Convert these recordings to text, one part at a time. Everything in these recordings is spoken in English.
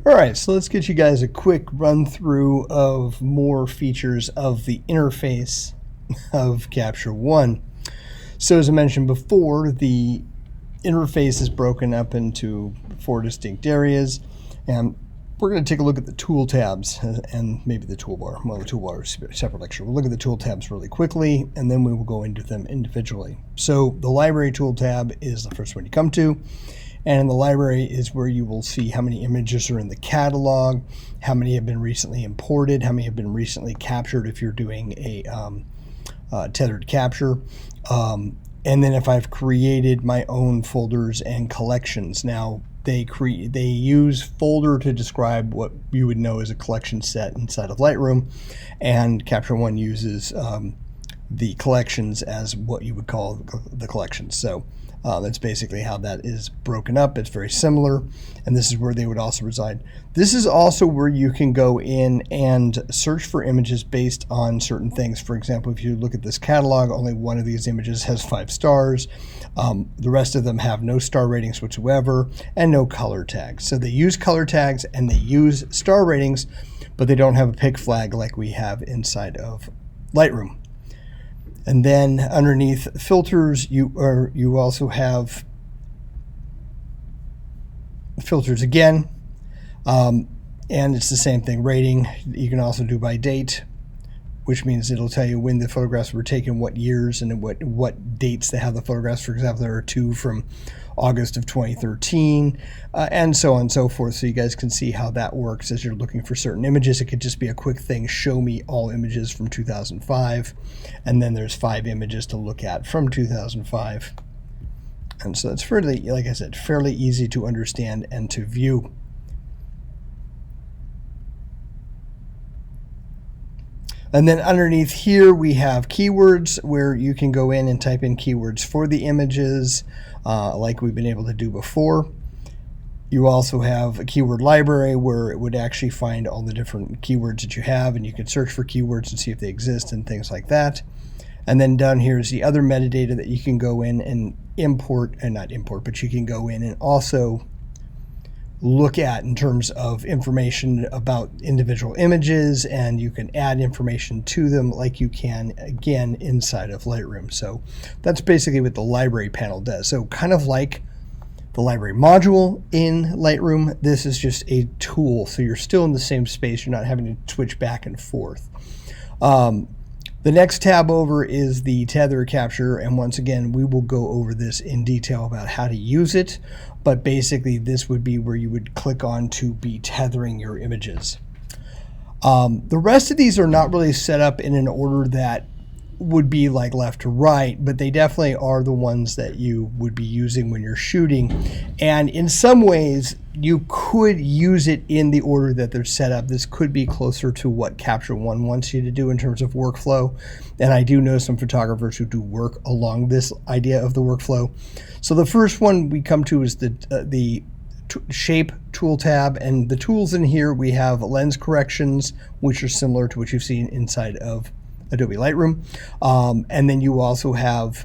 All right, so let's get you guys a quick run through of more features of the interface of Capture One. So as I mentioned before, the interface is broken up into 4 distinct areas, and we're going to take a look at the tool tabs and maybe the toolbar. Well, the toolbar is a separate lecture. We'll look at the tool tabs really quickly, and then we will go into them individually. So the library tool tab is the first one you come to. And in the library is where you will see how many images are in the catalog, how many have been recently imported, how many have been recently captured if you're doing a tethered capture. And then if I've created my own folders and collections. Now, they use folder to describe what you would know as a collection set inside of Lightroom, and Capture One uses the collections as what you would call the collections. So that's basically how that is broken up. It's very similar, and this is where they would also reside. This is also where you can go in and search for images based on certain things. For example, if you look at this catalog, only one of these images has 5 stars. The rest of them have no star ratings whatsoever and no color tags. So they use color tags and they use star ratings, but they don't have a pick flag like we have inside of Lightroom. And then underneath filters, you also have filters again, and it's the same thing. Rating, you can also do by date, which means it'll tell you when the photographs were taken, what years, and what dates they have the photographs. For example, there are 2 from August of 2013, and so on and so forth. So you guys can see how that works as you're looking for certain images. It could just be a quick thing, show me all images from 2005, and then there's 5 images to look at from 2005. And so it's fairly, like I said, fairly easy to understand and to view. And then underneath here we have keywords, where you can go in and type in keywords for the images, like we've been able to do before. You also have a keyword library where it would actually find all the different keywords that you have, and you can search for keywords and see if they exist and things like that. And then down here is the other metadata that you can go in and import, and not import, but you can go in and also look at in terms of information about individual images, and you can add information to them like you can again inside of Lightroom. So that's basically what the library panel does. So kind of like the library module in Lightroom, this is just a tool, so you're still in the same space. You're not having to switch back and forth. The next tab over is the tether capture, and once again we will go over this in detail about how to use it, but basically this would be where you would click on to be tethering your images. The rest of these are not really set up in an order that would be like left to right, but they definitely are the ones that you would be using when you're shooting, and in some ways you could use it in the order that they're set up. This could be closer to what Capture One wants you to do in terms of workflow, and I do know some photographers who do work along this idea of the workflow. So the first one we come to is the shape tool tab, and the tools in here we have lens corrections, which are similar to what you've seen inside of Adobe Lightroom, and then you also have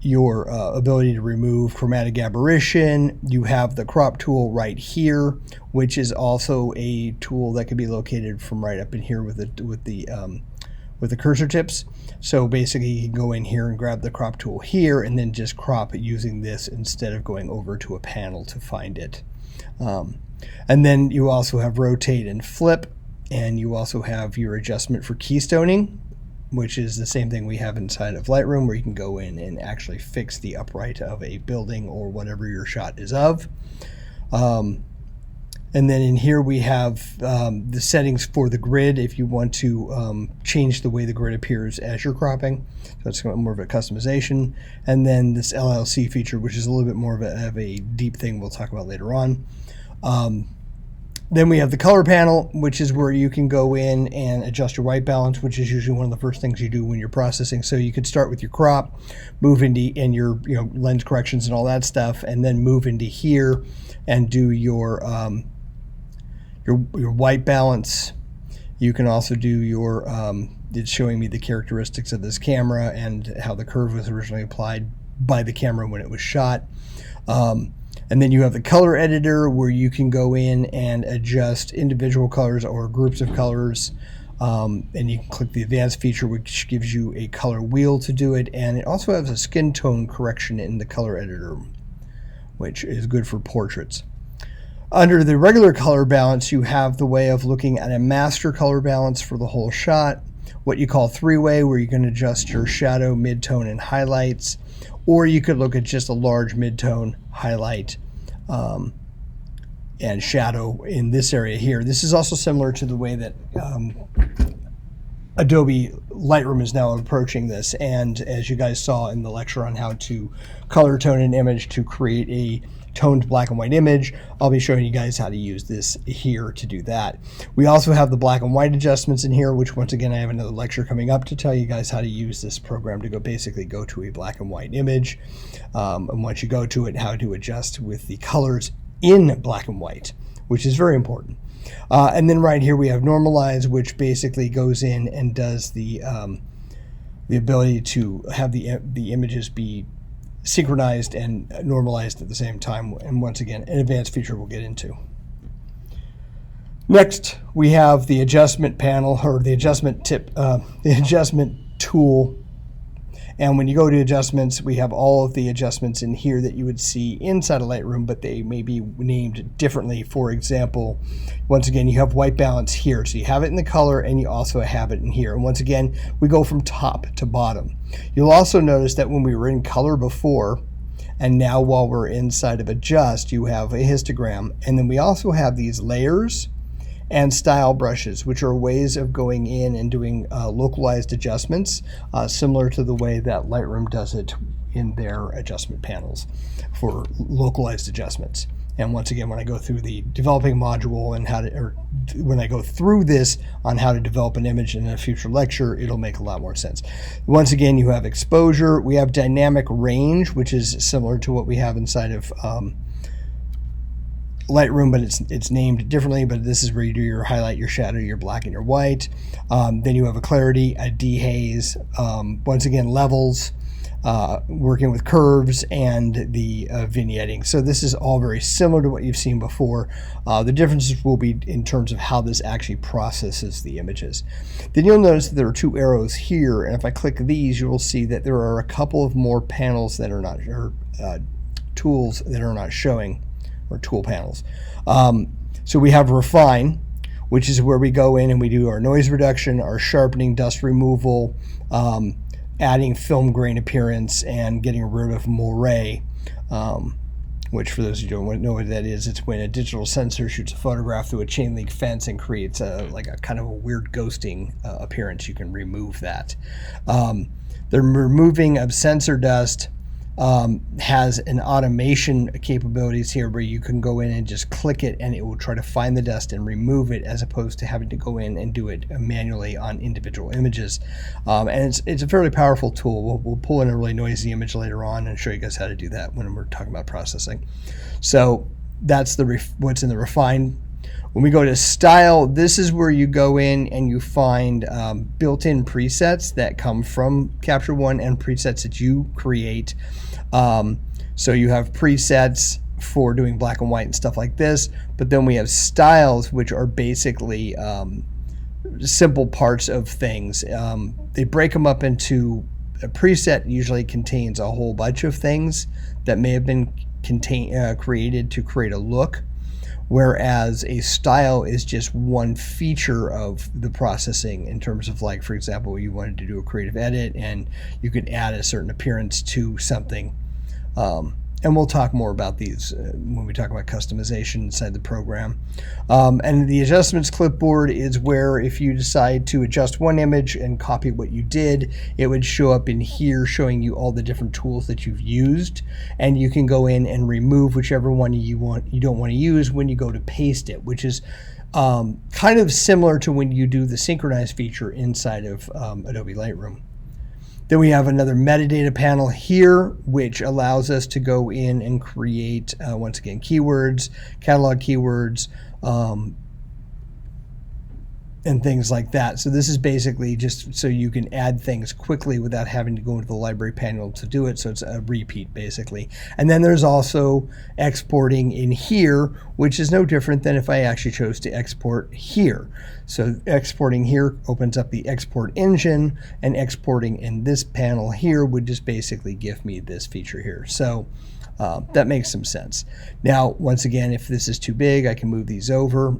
your ability to remove chromatic aberration. You have the crop tool right here, which is also a tool that can be located from right up in here with the cursor tips. So basically you can go in here and grab the crop tool here and then just crop it using this instead of going over to a panel to find it. And then you also have rotate and flip, and you also have your adjustment for keystoning, which is the same thing we have inside of Lightroom, where you can go in and actually fix the upright of a building or whatever your shot is of. And then in here we have the settings for the grid if you want to change the way the grid appears as you're cropping. So it's more of a customization. And then this LLC feature, which is a little bit more of a deep thing we'll talk about later on. Then we have the color panel, which is where you can go in and adjust your white balance, which is usually one of the first things you do when you're processing. So you could start with your crop, move into your lens corrections and all that stuff, and then move into here and do your white balance. You can also do your it's showing me the characteristics of this camera and how the curve was originally applied by the camera when it was shot. And then you have the color editor where you can go in and adjust individual colors or groups of colors. And you can click the advanced feature, which gives you a color wheel to do it. And it also has a skin tone correction in the color editor, which is good for portraits. Under the regular color balance, you have the way of looking at a master color balance for the whole shot, what you call three-way, where you can adjust your shadow, mid-tone, and highlights. Or you could look at just a large mid-tone, highlight, and shadow in this area here. This is also similar to the way that Adobe Lightroom is now approaching this. And as you guys saw in the lecture on how to color tone an image to create a toned black and white image, I'll be showing you guys how to use this here to do that. We also have the black and white adjustments in here, which once again I have another lecture coming up to tell you guys how to use this program to basically go to a black and white image. And once you go to it, how to adjust with the colors in black and white, which is very important. And then right here we have normalize, which basically goes in and does the ability to have the images be synchronized and normalized at the same time, and once again an advanced feature we'll get into. Next we have the adjustment panel, or the adjustment tool. And when you go to adjustments, we have all of the adjustments in here that you would see inside of Lightroom, but they may be named differently. For example, once again, you have white balance here. So you have it in the color and you also have it in here. And once again, we go from top to bottom. You'll also notice that when we were in color before, and now while we're inside of adjust, you have a histogram. And then we also have these layers and style brushes, which are ways of going in and doing localized adjustments, similar to the way that Lightroom does it in their adjustment panels for localized adjustments. And once again, when I go through the developing module and when I go through this on how to develop an image in a future lecture, it'll make a lot more sense. Once again, you have exposure. We have dynamic range, which is similar to what we have inside of Lightroom, but it's named differently. But this is where you do your highlight, your shadow, your black, and your white. Then you have a clarity, a dehaze, once again levels, working with curves, and the vignetting. So this is all very similar to what you've seen before. The differences will be in terms of how this actually processes the images. Then you'll notice that there are two arrows here, and if I click these, you will see that there are a couple of more panels that are not, or tools that are not showing, or tool panels. So we have refine, which is where we go in and we do our noise reduction, our sharpening, dust removal, adding film grain appearance, and getting rid of moire, which for those who don't know what that is, it's when a digital sensor shoots a photograph through a chain link fence and creates like a kind of a weird ghosting appearance. You can remove that. The removing of sensor dust has an automation capabilities here where you can go in and just click it and it will try to find the dust and remove it, as opposed to having to go in and do it manually on individual images. And it's a fairly powerful tool. We'll pull in a really noisy image later on and show you guys how to do that when we're talking about processing. So that's what's in the refine. When we go to style, this is where you go in and you find built-in presets that come from Capture One and presets that you create. So you have presets for doing black and white and stuff like this, but then we have styles, which are basically simple parts of things. They break them up into a preset usually contains a whole bunch of things that may have been created to create a look, whereas a style is just one feature of the processing in terms of, like, for example, you wanted to do a creative edit and you could add a certain appearance to something. And we'll talk more about these when we talk about customization inside the program. And the adjustments clipboard is where if you decide to adjust one image and copy what you did, it would show up in here showing you all the different tools that you've used, and you can go in and remove whichever one you don't want to use when you go to paste it, which is kind of similar to when you do the synchronize feature inside of Adobe Lightroom. Then we have another metadata panel here, which allows us to go in and create, once again, keywords, catalog keywords, and and things like that. So this is basically just so you can add things quickly without having to go into the library panel to do it. So it's a repeat basically. And then there's also exporting in here, which is no different than if I actually chose to export here. So exporting here opens up the export engine, and exporting in this panel here would just basically give me this feature here. So that makes some sense. Now, once again, if this is too big, I can move these over,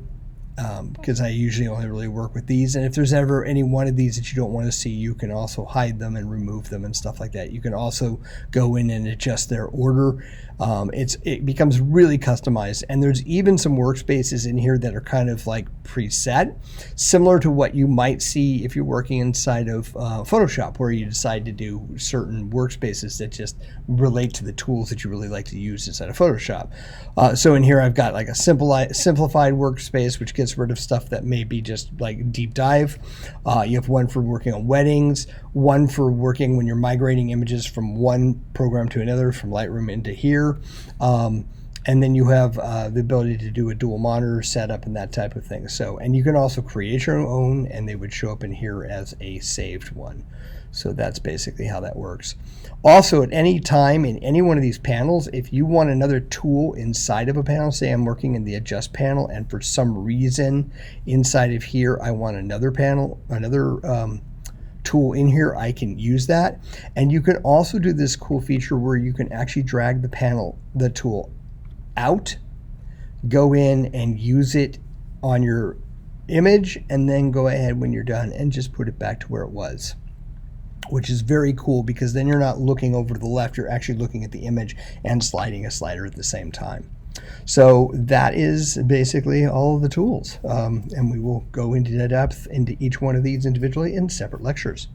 because I usually only really work with these. And if there's ever any one of these that you don't want to see, you can also hide them and remove them and stuff like that. You can also go in and adjust their order. It becomes really customized, and there's even some workspaces in here that are kind of like preset, similar to what you might see if you're working inside of Photoshop, where you decide to do certain workspaces that just relate to the tools that you really like to use inside of Photoshop. So in here I've got like a simplified workspace, which gets rid of stuff that may be just like deep dive. You have one for working on weddings, one for working when you're migrating images from one program to another, from Lightroom into here. And then you have the ability to do a dual monitor setup and that type of thing. So, and you can also create your own, and they would show up in here as a saved one. So that's basically how that works. Also, at any time in any one of these panels, if you want another tool inside of a panel, say I'm working in the adjust panel, and for some reason inside of here I want another panel, tool in here, I can use that. And you can also do this cool feature where you can actually drag the tool out, go in and use it on your image, and then go ahead when you're done and just put it back to where it was, which is very cool, because then you're not looking over to the left, you're actually looking at the image and sliding a slider at the same time. So that is basically all of the tools, and we will go into depth into each one of these individually in separate lectures.